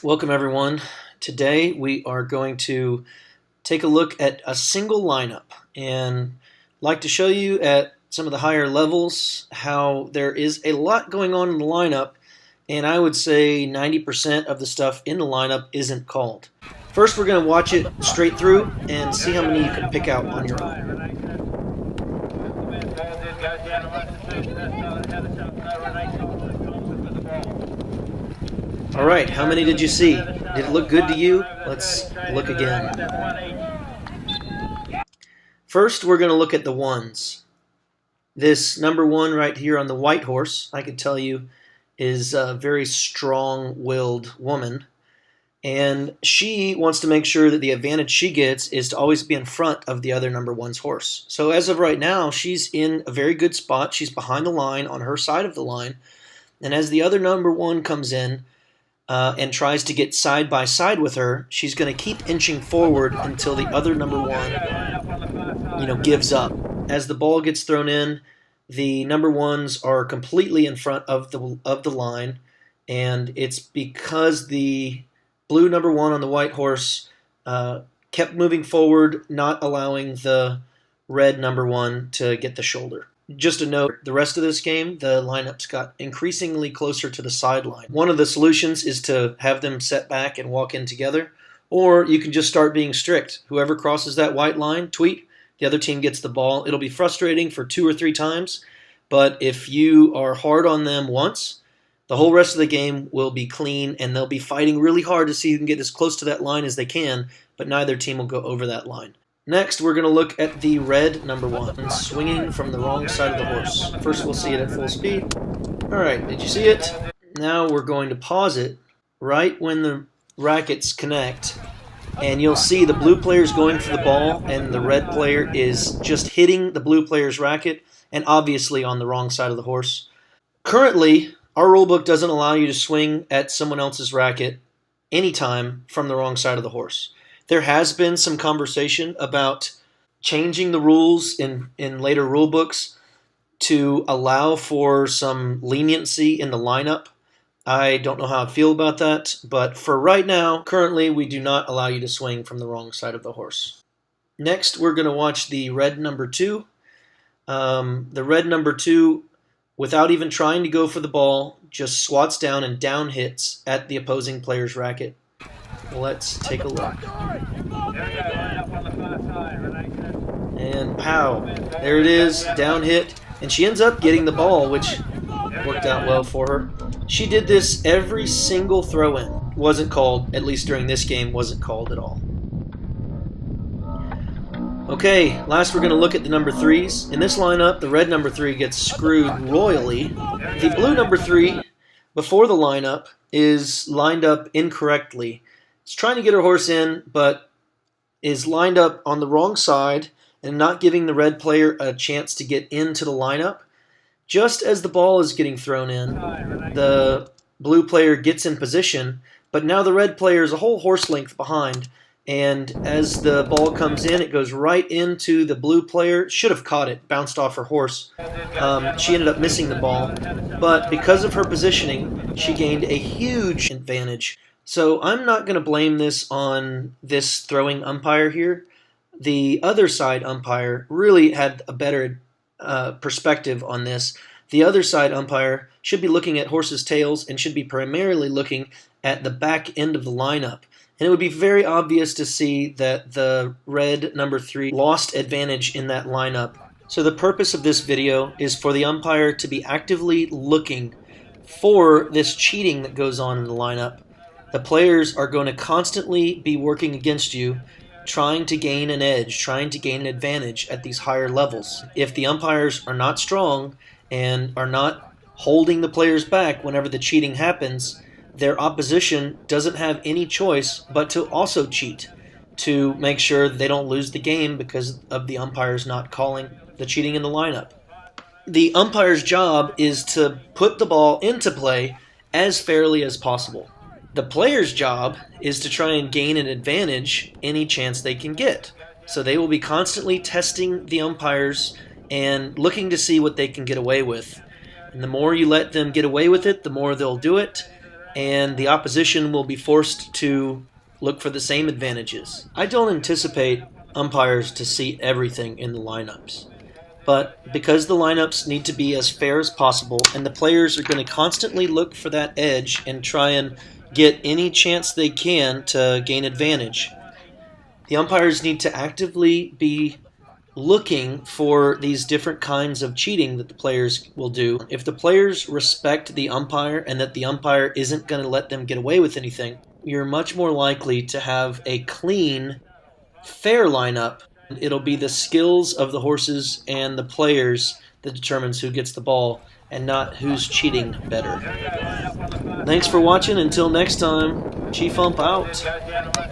Welcome everyone. Today we are going to take a look at a single lineup and like to show you at some of the higher levels how there is a lot going on in the lineup, and I would say 90% of the stuff in the lineup isn't called. First we're going to watch it straight through and see how many you can pick out on your own. Alright, how many did you see? Did it look good to you? Let's look again. First, we're going to look at the ones. This number one right here on the white horse, I can tell you, is a very strong-willed woman. And she wants to make sure that the advantage she gets is to always be in front of the other number one's horse. So as of right now, she's in a very good spot. She's behind the line on her side of the line. And as the other number one comes in, and tries to get side by side with her, she's going to keep inching forward until the other number one, gives up. As the ball gets thrown in, the number ones are completely in front of the line, and it's because the blue number one on the white horse kept moving forward, not allowing the red number one to get the shoulder. Just a note, the rest of this game, the lineups got increasingly closer to the sideline. One of the solutions is to have them set back and walk in together, or you can just start being strict. Whoever crosses that white line, tweet, the other team gets the ball. It'll be frustrating for 2 or 3 times, but if you are hard on them once, the whole rest of the game will be clean, and they'll be fighting really hard to see who can get as close to that line as they can, but neither team will go over that line. Next, we're going to look at the red number one, swinging from the wrong side of the horse. First, we'll see it at full speed. Alright, did you see it? Now we're going to pause it right when the rackets connect, and you'll see the blue player's going for the ball, and the red player is just hitting the blue player's racket, and obviously on the wrong side of the horse. Currently, our rulebook doesn't allow you to swing at someone else's racket anytime from the wrong side of the horse. There has been some conversation about changing the rules in later rule books to allow for some leniency in the lineup. I don't know how I feel about that, but for right now, currently, we do not allow you to swing from the wrong side of the horse. Next, we're going to watch the red number two. The red number two, without even trying to go for the ball, just swats down and down hits at the opposing player's racket. Let's take a look. And pow, there it is, down hit, and she ends up getting the ball, which worked out well for her. She did this every single throw-in. Wasn't called, at least during this game, wasn't called at all. Okay, last we're going to look at the number threes. In this lineup, the red number three gets screwed royally. The blue number three, before the lineup, is lined up incorrectly. It's trying to get her horse in, but is lined up on the wrong side and not giving the red player a chance to get into the lineup. Just as the ball is getting thrown in, the blue player gets in position, but now the red player is a whole horse length behind, and as the ball comes in, it goes right into the blue player. Should have caught it, bounced off her horse. She ended up missing the ball, but because of her positioning, she gained a huge advantage. So I'm not going to blame this on this throwing umpire here. The other side umpire really had a better perspective on this. The other side umpire should be looking at horses' tails and should be primarily looking at the back end of the lineup. And it would be very obvious to see that the red number three lost advantage in that lineup. So the purpose of this video is for the umpire to be actively looking for this cheating that goes on in the lineup. The players are going to constantly be working against you, trying to gain an edge, trying to gain an advantage at these higher levels. If the umpires are not strong and are not holding the players back whenever the cheating happens, their opposition doesn't have any choice but to also cheat to make sure they don't lose the game because of the umpires not calling the cheating in the lineup. The umpire's job is to put the ball into play as fairly as possible. The player's job is to try and gain an advantage any chance they can get. So they will be constantly testing the umpires and looking to see what they can get away with. And the more you let them get away with it, the more they'll do it. and the opposition will be forced to look for the same advantages. I don't anticipate umpires to see everything in the lineups, but because the lineups need to be as fair as possible and the players are going to constantly look for that edge and try and get any chance they can to gain advantage, the umpires need to actively be looking for these different kinds of cheating that the players will do. If the players respect the umpire and that the umpire isn't going to let them get away with anything, you're much more likely to have a clean, fair lineup. It'll be the skills of the horses and the players that determines who gets the ball and not who's cheating better. Thanks for watching. Until next time, Chief Ump out.